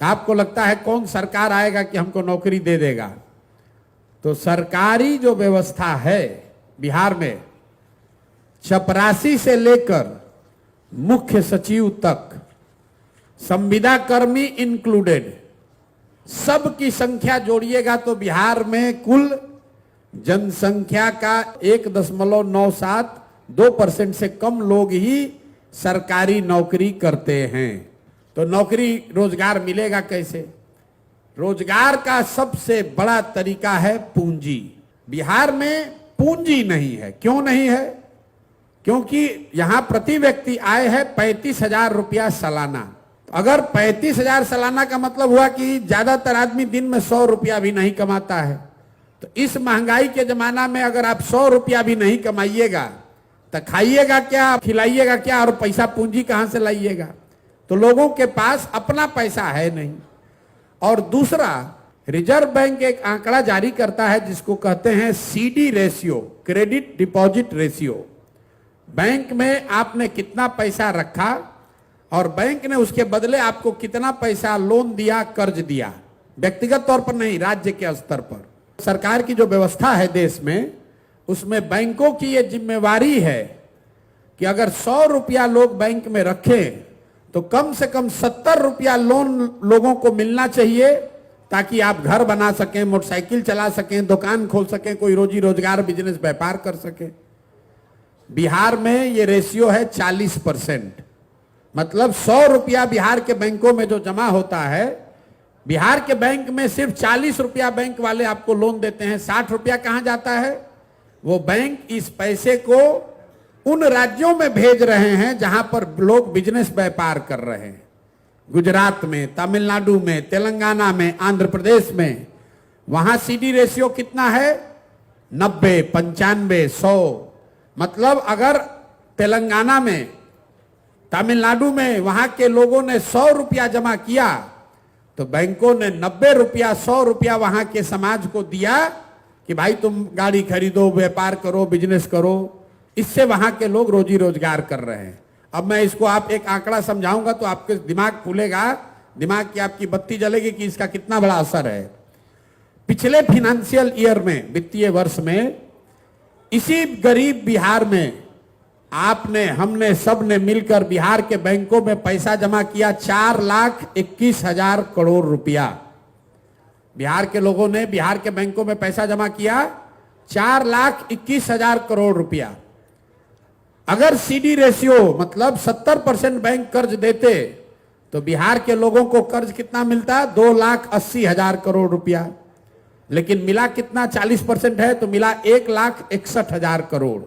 आपको लगता है कौन सरकार आएगा कि हमको नौकरी दे देगा? तो सरकारी जो व्यवस्था है बिहार में, चपरासी से लेकर मुख्य सचिव तक, संविदा कर्मी इंक्लूडेड, सब की संख्या जोड़िएगा तो बिहार में कुल जनसंख्या का 1.97-2% से कम लोग ही सरकारी नौकरी करते हैं। तो नौकरी रोजगार मिलेगा कैसे? रोजगार का सबसे बड़ा तरीका है पूंजी। बिहार में पूंजी नहीं है। क्यों नहीं है? क्योंकि यहां प्रति व्यक्ति आय है 35,000 रुपया सालाना। अगर 35,000 सालाना का मतलब हुआ कि ज्यादातर आदमी दिन में 100 रुपया भी नहीं कमाता है। तो इस महंगाई के जमाना में अगर आप 100 रुपया भी नहीं कमाइएगा तो खाइएगा क्या, खिलाइएगा क्या, और पैसा पूंजी कहां से लाइएगा? तो लोगों के पास अपना पैसा है नहीं। और दूसरा, रिजर्व बैंक एक आंकड़ा जारी करता है जिसको कहते हैं CD ratio, credit deposit ratio. Bank में आपने कितना पैसा रखा और बैंक ने उसके बदले आपको कितना पैसा लोन दिया, कर्ज दिया, व्यक्तिगत तौर पर नहीं, राज्य के स्तर पर। सरकार की जो व्यवस्था है देश में, उसमें बैंकों की ये जिम्मेवारी है कि अगर 100 रुपया लोग बैंक में रखें तो कम से कम 70 रुपया लोन लोगों को मिलना चाहिए, ताकि आप घर बना सकें, मोटरसाइकिल चला सकें, दुकान खोल सकें, कोई रोजी रोजगार बिजनेस व्यापार कर सकें। बिहार में ये रेशियो है 40%। मतलब 100 रुपया बिहार के बैंकों में जो जमा होता है, बिहार के बैंक में सिर्फ 40 रुपया बैंक वाले आपको लोन देते हैं। 60 रुपया कहां जाता है? वो बैंक इस पैसे को उन राज्यों में भेज रहे हैं जहां पर लोग बिजनेस व्यापार कर रहे हैं। गुजरात में, तमिलनाडु में, तेलंगाना में, आंध्र प्रदेश में। वहां सीडी रेशियो कितना है? 90, 95, 100। मतलब अगर तेलंगाना में, तमिलनाडु में वहां के लोगों ने 100 रुपया जमा किया तो बैंकों ने 90 रुपया, 100 रुपया वहां के समाज को दिया कि भाई तुम गाड़ी खरीदो, व्यापार करो, बिजनेस करो। इससे वहां के लोग रोजी रोजगार कर रहे हैं। अब मैं इसको आप एक आंकड़ा समझाऊंगा तो आपके दिमाग खुलेगा, दिमाग की आपकी बत्ती जलेगी कि इसका कितना बड़ा असर है। पिछले फाइनेंशियल ईयर में, वित्तीय वर्ष में, इसी गरीब बिहार में आपने, हमने, सब ने मिलकर बिहार के बैंकों में पैसा जमा किया 4,21,000 करोड़ रुपया। बिहार के लोगों ने बिहार के बैंकों में पैसा जमा किया 4,21,000 करोड़ रुपया। अगर सीडी रेशियो मतलब 70% बैंक कर्ज देते तो बिहार के लोगों को कर्ज कितना मिलता? 2,80,000 करोड़ रुपया। लेकिन मिला कितना? 40% है तो मिला 1,61,000 करोड़।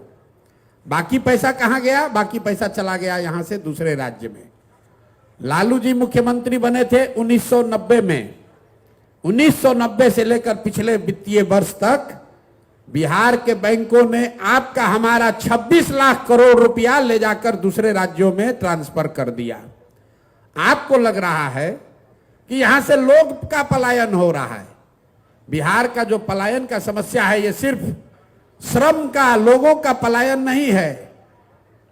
बाकी पैसा कहां गया? बाकी पैसा चला गया यहां से दूसरे राज्य में। लालू जी मुख्यमंत्री बने थे 1990 में। 1990 से लेकर पिछले वित्तीय वर्ष तक बिहार के बैंकों ने आपका, हमारा 26 लाख करोड़ रुपया ले जाकर दूसरे राज्यों में ट्रांसफर कर दिया। आपको लग रहा है कि यहां से लोग का पलायन हो रहा है। बिहार का जो पलायन का समस्या है, ये सिर्फ श्रम का, लोगों का पलायन नहीं है।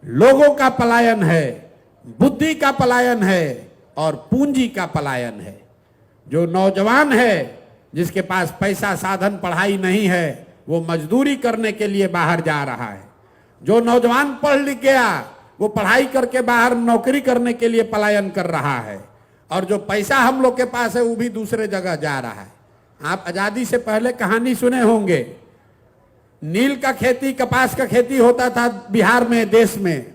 लोगों का पलायन है, बुद्धि का पलायन है और पूंजी का पलायन है। जो नौजवान है, जिसके पास पैसा, साधन, पढ़ाई नहीं है, वो मजदूरी करने के लिए बाहर जा रहा है। जो नौजवान पढ़ लिख गया, वो पढ़ाई करके बाहर नौकरी करने के लिए पलायन कर रहा है। और जो पैसा हम लोग के पास है वो भी दूसरे जगह जा रहा है। आप आजादी से पहले कहानी सुने होंगे, नील का खेती, कपास का खेती होता था बिहार में, देश में,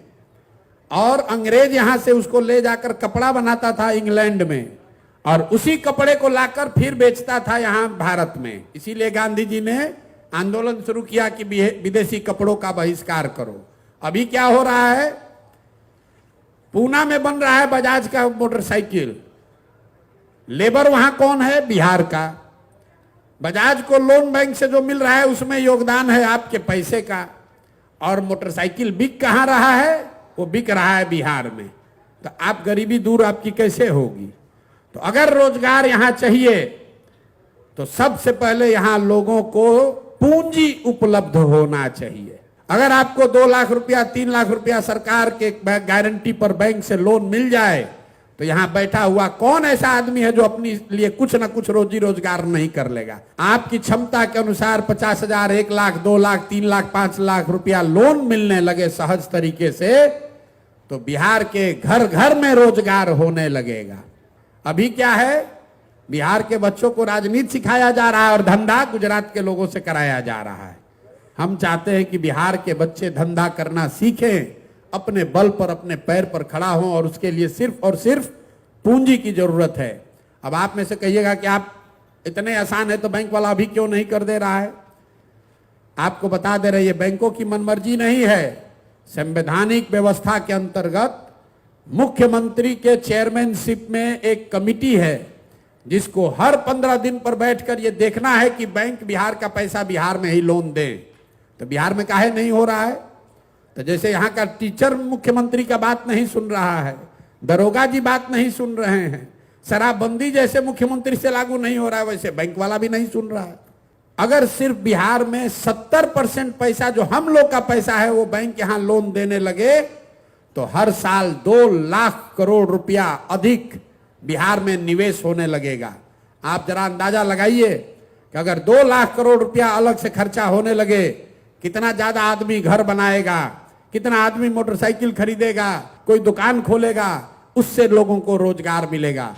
और अंग्रेज यहां से उसको ले जाकर कपड़ा बनाता था इंग्लैंड में, और उसी कपड़े को लाकर फिर बेचता था यहां भारत में। इसीलिए गांधी जी ने आंदोलन शुरू किया कि विदेशी कपड़ों का बहिष्कार करो। अभी क्या हो रहा है? पूना में बन रहा है बजाज का मोटरसाइकिल। लेबर वहां कौन है? बिहार का। बजाज को लोन बैंक से जो मिल रहा है उसमें योगदान है आपके पैसे का। और मोटरसाइकिल बिक कहां रहा है? वो बिक रहा है बिहार में। तो आप गरीबी दूर आपकी कैसे होगी? तो अगर रोजगार यहां चाहिए तो सबसे पहले यहां लोगों को पूंजी उपलब्ध होना चाहिए। अगर आपको 2 लाख रुपया, 3 लाख रुपया सरकार के गारंटी पर बैंक से लोन मिल जाए तो यहां बैठा हुआ कौन ऐसा आदमी है जो अपने लिए कुछ ना कुछ रोजी रोजगार नहीं कर लेगा? आपकी क्षमता के अनुसार 50,000, 1 लाख, 2 लाख, 3 लाख, 5 लाख रुपया लोन मिलने लगे सहज तरीके से, तो बिहार के घर घर में रोजगार होने लगेगा। अभी क्या है, बिहार के बच्चों को राजनीति सिखाया जा रहा है और धंधा गुजरात के लोगों से कराया जा रहा है। हम चाहते हैं कि बिहार के बच्चे धंधा करना सीखें, अपने बल पर अपने पैर पर खड़ा हों, और उसके लिए सिर्फ और सिर्फ पूंजी की जरूरत है। अब आप में से कहिएगा कि आप इतने आसान है तो बैंक वाला अभी क्यों नहीं कर दे रहा है? आपको बता दे रहे, ये बैंकों की मनमर्जी नहीं है। संवैधानिक व्यवस्था के अंतर्गत मुख्यमंत्री के चेयरमैनशिप में एक कमिटी है जिसको हर 15 दिन पर बैठकर यह देखना है कि बैंक बिहार का पैसा बिहार में ही लोन दे। तो बिहार में काहे नहीं हो रहा है? तो जैसे यहाँ का टीचर मुख्यमंत्री का बात नहीं सुन रहा है, दरोगा जी बात नहीं सुन रहे हैं, शराबबंदी जैसे मुख्यमंत्री से लागू नहीं हो रहा है, वैसे बैंक वाला भी नहीं सुन रहा है। अगर सिर्फ बिहार में 70% पैसा जो हम लोग का पैसा है वो बैंक यहाँ लोन देने लगे तो हर साल 2 लाख करोड़ रुपया अधिक बिहार में निवेश होने लगेगा। आप जरा अंदाजा लगाइए कि अगर 2 लाख करोड़ रुपया अलग से खर्चा होने लगे, कितना ज्यादा आदमी घर बनाएगा, कितना आदमी मोटरसाइकिल खरीदेगा, कोई दुकान खोलेगा, उससे लोगों को रोजगार मिलेगा।